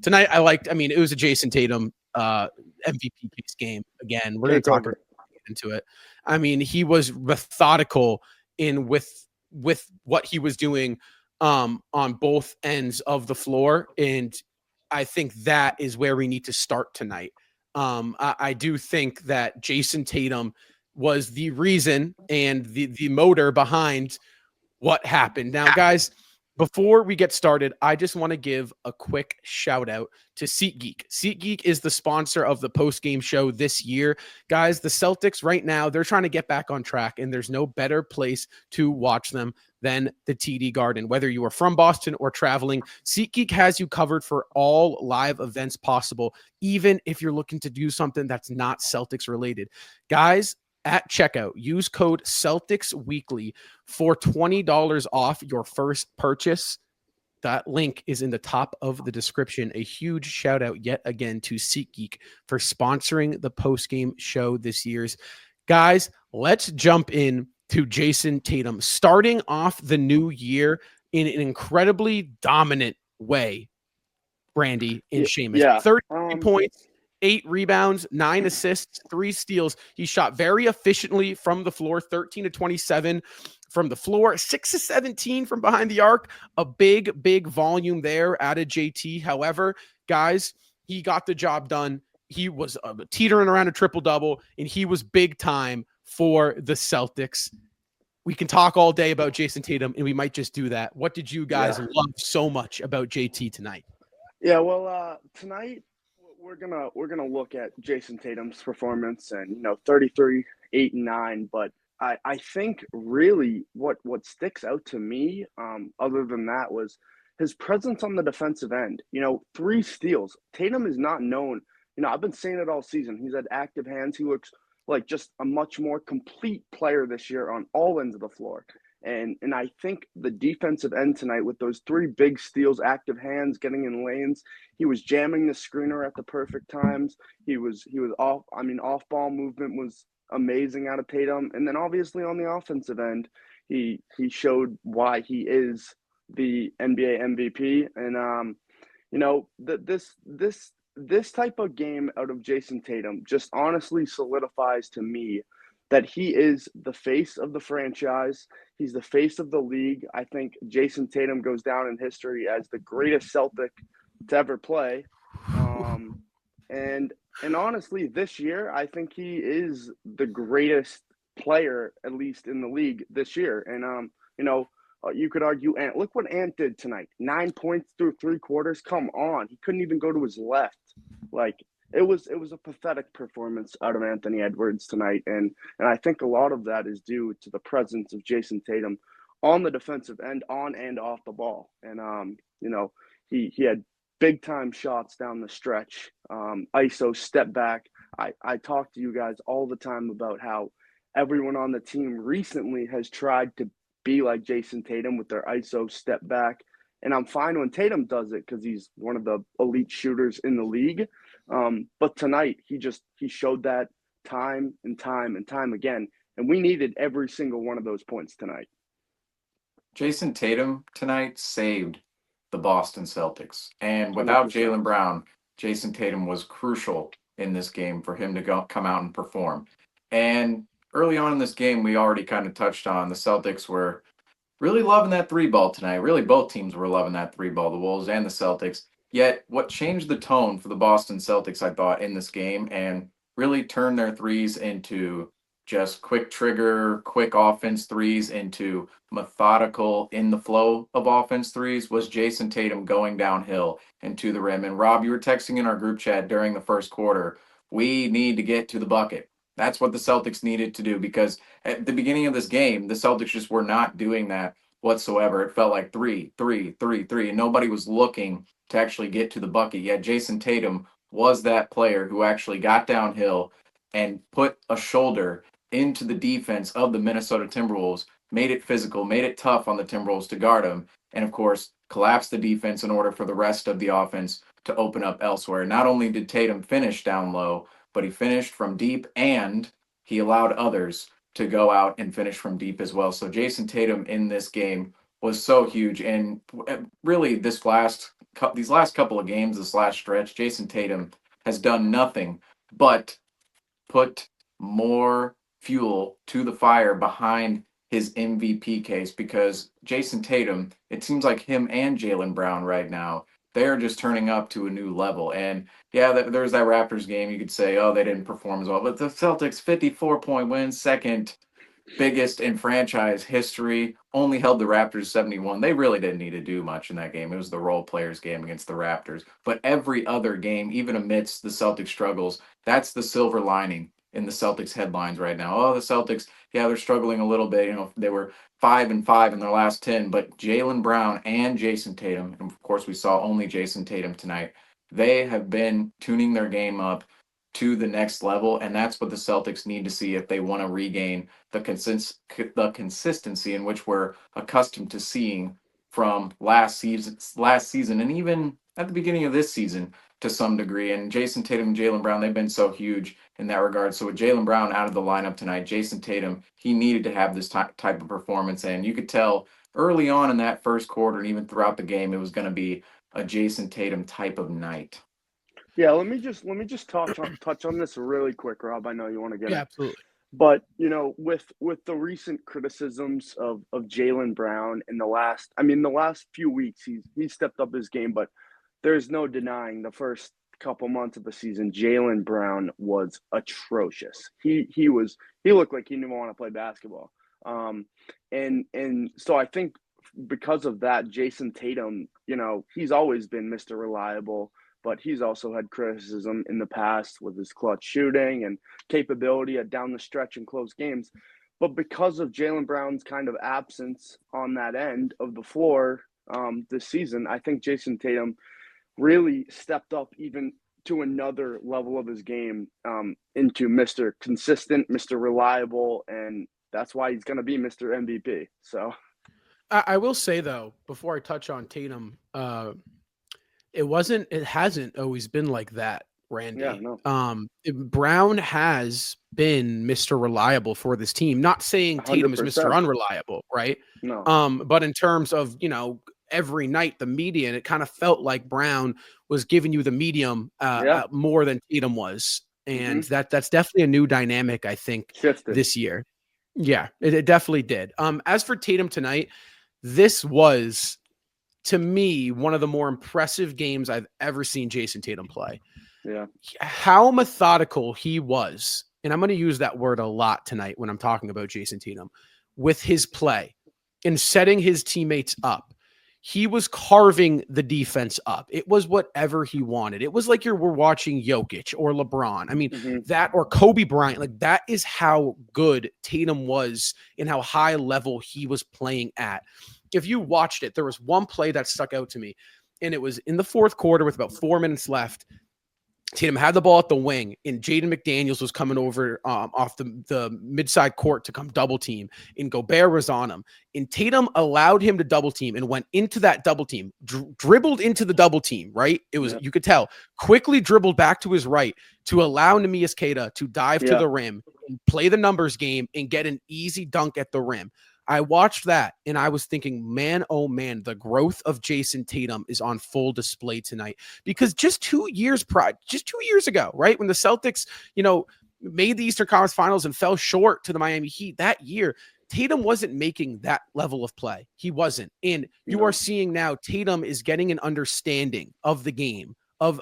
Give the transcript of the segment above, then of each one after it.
tonight I mean, it was a Jayson Tatum MVP case game again. We're going to talk into it. I mean, he was methodical in with what he was doing on both ends of the floor, and I think that is where we need to start tonight. I do think that Jayson Tatum was the reason and the motor behind what happened. Now, guys, before we get started, I just want to give a quick shout out to SeatGeek. SeatGeek is the sponsor of the postgame show this year. Guys, the Celtics right now, they're trying to get back on track, and there's no better place to watch them than the TD Garden. Whether you are from Boston or traveling, SeatGeek has you covered for all live events possible, even if you're looking to do something that's not Celtics related. Guys, at checkout, use code Celtics Weekly for $20 off your first purchase. That link is in the top of the description. A huge shout out yet again to SeatGeek for sponsoring the postgame show this year's. Guys, let's jump in to Jayson Tatum, starting off the new year in an incredibly dominant way. Randy and Seamus, 33 points. 8 rebounds, 9 assists, 3 steals. He shot very efficiently from the floor, 13 to 27 from the floor, 6 to 17 from behind the arc. A big volume there out of JT. However, guys, he got the job done. He was teetering around a triple-double, and he was big time for the Celtics. We can talk all day about Jayson Tatum, and we might just do that. What did you guys love so much about JT tonight? Yeah, well, tonight we're gonna look at Jayson Tatum's performance and 33, 8, and 9. But I think really what sticks out to me, other than that, was his presence on the defensive end. 3 steals. Tatum is not known. I've been saying it all season. He's had active hands. He looks like just a much more complete player this year on all ends of the floor. And I think the defensive end tonight with those 3 big steals, active hands, getting in lanes, he was jamming the screener at the perfect times. He was off. I mean, off ball movement was amazing out of Tatum. And then obviously on the offensive end, he showed why he is the NBA MVP. And this type of game out of Jayson Tatum just honestly solidifies to me that he is the face of the franchise. He's the face of the league. I think Jayson Tatum goes down in history as the greatest Celtic to ever play. And honestly, this year, I think he is the greatest player, at least in the league this year. And, you could argue Ant. Look what Ant did tonight. 9 points through 3 quarters. Come on. He couldn't even go to his left. It was a pathetic performance out of Anthony Edwards tonight, and I think a lot of that is due to the presence of Jayson Tatum on the defensive end, on and off the ball. And he had big time shots down the stretch, ISO, step back. I talk to you guys all the time about how everyone on the team recently has tried to be like Jayson Tatum with their ISO step back, and I'm fine when Tatum does it because he's one of the elite shooters in the league. But tonight he showed that time and time again, and we needed every single one of those points tonight. Jayson Tatum tonight saved the Boston Celtics, and without 100%. Jaylen Brown, Jayson Tatum was crucial in this game for him to come out and perform. And early on in this game, we already kind of touched on the Celtics were really loving that 3-ball tonight. Really, both teams were loving that 3-ball, the Wolves and the Celtics. Yet, what changed the tone for the Boston Celtics, I thought, in this game and really turned their threes into just quick trigger, quick offense threes into methodical in the flow of offense threes was Jayson Tatum going downhill and to the rim. And Rob, you were texting in our group chat during the first quarter, we need to get to the bucket. That's what the Celtics needed to do because at the beginning of this game, the Celtics just were not doing that whatsoever. It felt like 3, 3, 3, 3, and nobody was looking to actually get to the bucket. Yet Jayson Tatum was that player who actually got downhill and put a shoulder into the defense of the Minnesota Timberwolves, made it physical, made it tough on the Timberwolves to guard him, and of course, collapsed the defense in order for the rest of the offense to open up elsewhere. Not only did Tatum finish down low, but he finished from deep and he allowed others to go out and finish from deep as well. So Jayson Tatum in this game was so huge. And really this last these last couple of games, this last stretch, Jayson Tatum has done nothing but put more fuel to the fire behind his MVP case, because Jayson Tatum, it seems like him and Jaylen Brown right now, they're just turning up to a new level. And yeah, there's that Raptors game. You could say, oh, they didn't perform as well. But the Celtics, 54-point win, second biggest in franchise history, only held the Raptors 71. They really didn't need to do much in that game. It was the role players game against the Raptors. But every other game, even amidst the Celtics struggles, that's the silver lining in the Celtics headlines right now. Oh, the Celtics, yeah, they're struggling a little bit. They were 5-5 in their last 10, but Jaylen Brown and Jayson Tatum, and of course we saw only Jayson Tatum tonight, they have been tuning their game up to the next level, and that's what the Celtics need to see if they want to regain the consistency in which we're accustomed to seeing from last season, and even at the beginning of this season to some degree. And Jayson Tatum and Jaylen Brown, they've been so huge in that regard. So with Jaylen Brown out of the lineup tonight, Jayson Tatum, he needed to have this type of performance, and you could tell early on in that first quarter and even throughout the game, it was going to be a Jayson Tatum type of night. Yeah, let me just touch on this really quick, Rob. I know you want to get it. Absolutely. But with the recent criticisms of Jaylen Brown in the last few weeks, he's stepped up his game, but there's no denying the first couple months of the season, Jaylen Brown was atrocious. He looked like he didn't want to play basketball. And so I think because of that, Jayson Tatum, he's always been Mr. Reliable, but he's also had criticism in the past with his clutch shooting and capability at down the stretch in close games. But because of Jaylen Brown's kind of absence on that end of the floor this season, I think Jayson Tatum really stepped up even to another level of his game, into Mr. Consistent, Mr. Reliable, and that's why he's going to be Mr. MVP. So I will say, though, before I touch on Tatum, it hasn't always been like that, Randy. Yeah, no. Brown has been Mr. Reliable for this team. Not saying Tatum is 100%. Mr. Unreliable, right? No. But in terms of, every night, the median, it kind of felt like Brown was giving you the medium more than Tatum was. And that's definitely a new dynamic, I think, Shifted this year. Yeah, it definitely did. As for Tatum tonight, this was, to me, one of the more impressive games I've ever seen Jayson Tatum play. Yeah. How methodical he was, and I'm going to use that word a lot tonight when I'm talking about Jayson Tatum, with his play and setting his teammates up. He was carving the defense up. It was whatever he wanted. It was like we're watching Jokic or LeBron. I mean, that or Kobe Bryant. Like, that is how good Tatum was and how high level he was playing at. If you watched it, there was one play that stuck out to me, and it was in the fourth quarter with about 4 minutes left. Tatum had the ball at the wing, and Jaden McDaniels was coming over off the mid-side court to come double team, and Gobert was on him. And Tatum allowed him to double team and went into that double team, dribbled into the double team, right? It was, you could tell, quickly dribbled back to his right to allow Neemias Queta to dive to the rim, and play the numbers game, and get an easy dunk at the rim. I watched that and I was thinking, man, oh man, the growth of Jayson Tatum is on full display tonight, because just 2 years ago, right, when the Celtics, made the Eastern Conference Finals and fell short to the Miami Heat that year, Tatum wasn't making that level of play. He wasn't. And you are seeing now Tatum is getting an understanding of the game of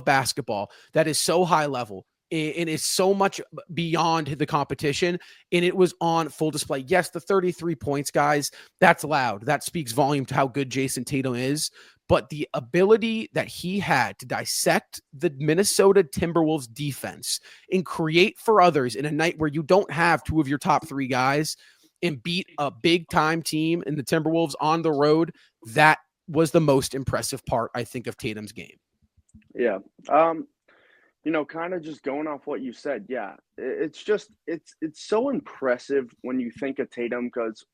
basketball that is so high level. And it's so much beyond the competition, and it was on full display. Yes, the 33 points, guys, that's loud. That speaks volume to how good Jayson Tatum is. But the ability that he had to dissect the Minnesota Timberwolves defense and create for others in a night where you don't have two of your top three guys and beat a big-time team in the Timberwolves on the road, that was the most impressive part, I think, of Tatum's game. Yeah. Kind of just going off what you said. Yeah, it's so impressive when you think of Tatum, because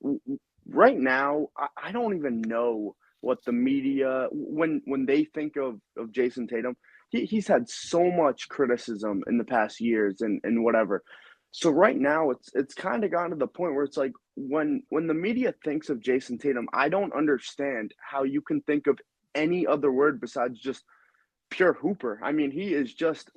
right now, I don't even know what the media, when they think of Jayson Tatum, he's had so much criticism in the past years and whatever. So right now, it's kind of gotten to the point where it's like, when the media thinks of Jayson Tatum, I don't understand how you can think of any other word besides just pure hooper. I mean, he is just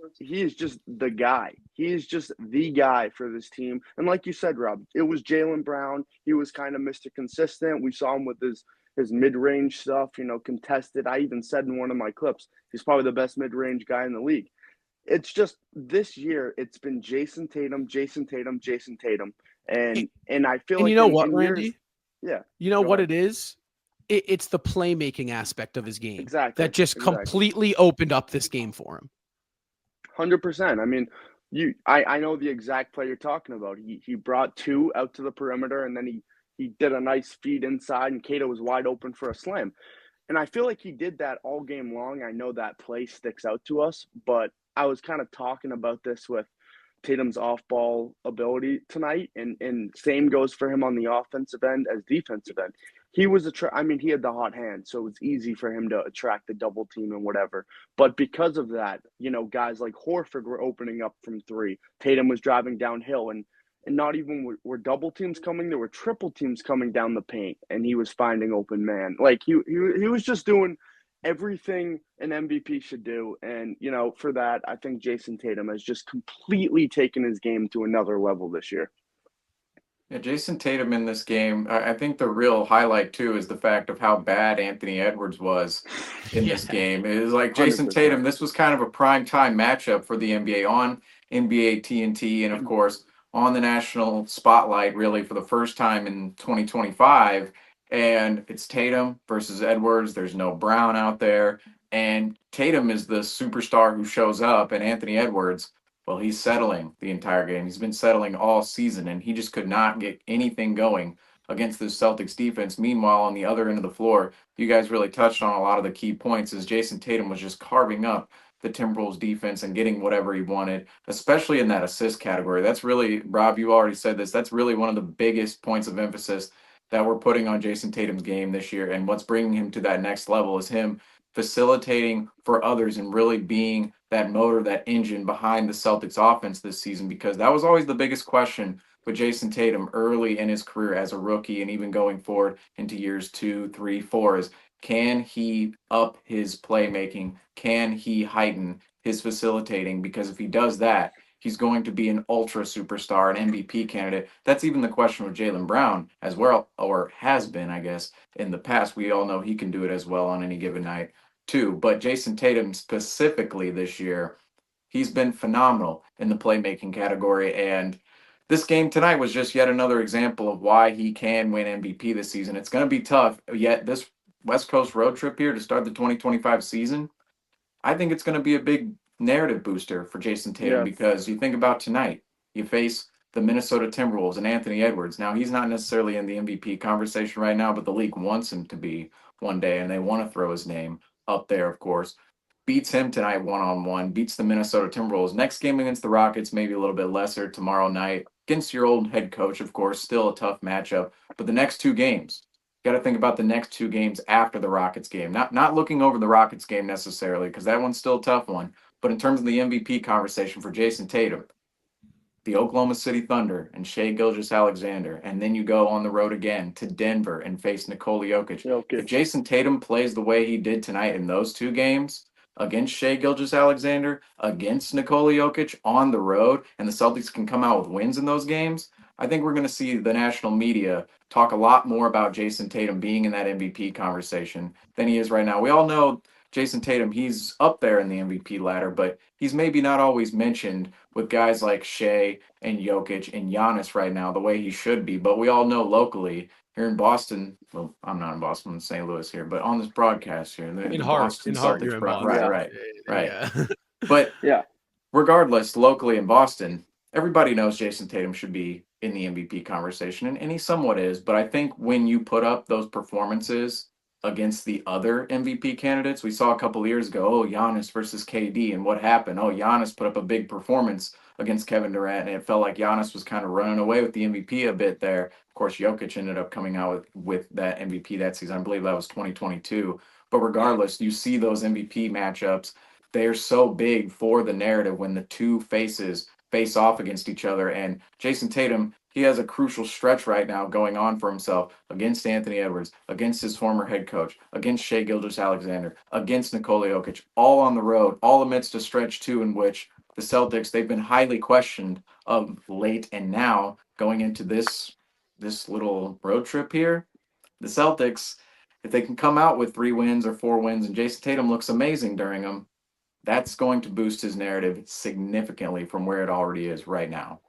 the guy. He is just the guy for this team. And like you said, Rob, it was Jaylen Brown. He was kind of Mr. Consistent. We saw him with his mid-range stuff, contested. I even said in one of my clips, he's probably the best mid-range guy in the league. It's just this year, it's been Jayson Tatum, Jayson Tatum, Jayson Tatum. And I feel and like you know what, Randy? years, yeah. You know what it is? It's the playmaking aspect of his game that just completely opened up this game for him. 100%. I mean, I know the exact play you're talking about. He brought two out to the perimeter, and then he did a nice feed inside, and Cato was wide open for a slam. And I feel like he did that all game long. I know that play sticks out to us, but I was kind of talking about this with Tatum's off-ball ability tonight, and same goes for him on the offensive end as defensive end. He was he had the hot hand, so it was easy for him to attract the double team and whatever. But because of that, guys like Horford were opening up from three. Tatum was driving downhill, and not even were double teams coming, there were triple teams coming down the paint, and he was finding open man. Like he was just doing everything an MVP should do. And, for that, I think Jayson Tatum has just completely taken his game to another level this year. Yeah, Jayson Tatum in this game, I think the real highlight, too, is the fact of how bad Anthony Edwards was in this game. It was like Jayson 100%. Tatum, this was kind of a prime time matchup for the NBA on NBA TNT and, of course, on the national spotlight, really, for the first time in 2025. And it's Tatum versus Edwards. There's no Brown out there. And Tatum is the superstar who shows up, and Anthony Edwards, well, he's settling the entire game. He's been settling all season, and he just could not get anything going against the Celtics defense. Meanwhile, on the other end of the floor, you guys really touched on a lot of the key points as Jayson Tatum was just carving up the Timberwolves defense and getting whatever he wanted, especially in that assist category. That's really, Rob, you already said this, that's really one of the biggest points of emphasis that we're putting on Jayson Tatum's game this year. And what's bringing him to that next level is him facilitating for others and really being that motor, that engine behind the Celtics offense this season, because that was always the biggest question with Jayson Tatum early in his career as a rookie and even going forward into years 2, 3, 4 is, can he up his playmaking? Can he heighten his facilitating? Because if he does that, he's going to be an ultra superstar, an MVP candidate. That's even the question with Jaylen Brown as well, or has been, I guess, in the past. We all know he can do it as well on any given night too. But Jayson Tatum specifically this year, he's been phenomenal in the playmaking category. And this game tonight was just yet another example of why he can win MVP this season. It's going to be tough, yet this West Coast road trip here to start the 2025 season, I think it's going to be a big narrative booster for Jayson Tatum, because you think about tonight, you face the Minnesota Timberwolves and Anthony Edwards. Now, he's not necessarily in the MVP conversation right now, but the league wants him to be one day, and they want to throw his name up there, of course. Beats him tonight one-on-one, beats the Minnesota Timberwolves. Next game against the Rockets, maybe a little bit lesser tomorrow night. Against your old head coach, of course, still a tough matchup. But the next two games, got to think about the next two games after the Rockets game. Not looking over the Rockets game necessarily, because that one's still a tough one. But in terms of the MVP conversation for Jayson Tatum, the Oklahoma City Thunder and Shai Gilgeous-Alexander, and then you go on the road again to Denver and face Nikola Jokic. If Jayson Tatum plays the way he did tonight in those two games against Shai Gilgeous-Alexander, against Nikola Jokic on the road, and the Celtics can come out with wins in those games, I think we're going to see the national media talk a lot more about Jayson Tatum being in that MVP conversation than he is right now. We all know Jayson Tatum, he's up there in the MVP ladder, but he's maybe not always mentioned with guys like Shai and Jokic and Giannis right now the way he should be. But we all know locally here in Boston, well, I'm not in Boston, I'm in St. Louis here, but on this broadcast here, the Boston Celtics, right. Yeah. But regardless, locally in Boston, everybody knows Jayson Tatum should be in the MVP conversation, and he somewhat is. But I think when you put up those performances against the other MVP candidates, we saw a couple of years ago, Giannis versus KD, and what happened? Giannis put up a big performance against Kevin Durant, and it felt like Giannis was kind of running away with the MVP a bit there. Of course, Jokic ended up coming out with that MVP that season. I believe that was 2022. But regardless, you see those MVP matchups, they're so big for the narrative when the two faces face off against each other. And Jayson Tatum, he has a crucial stretch right now going on for himself against Anthony Edwards, against his former head coach, against Shai Gilgeous-Alexander, against Nikola Jokic, all on the road, all amidst a stretch too in which the Celtics, they've been highly questioned of late, and now going into this little road trip here, the Celtics, if they can come out with 3 wins or 4 wins and Jayson Tatum looks amazing during them, that's going to boost his narrative significantly from where it already is right now.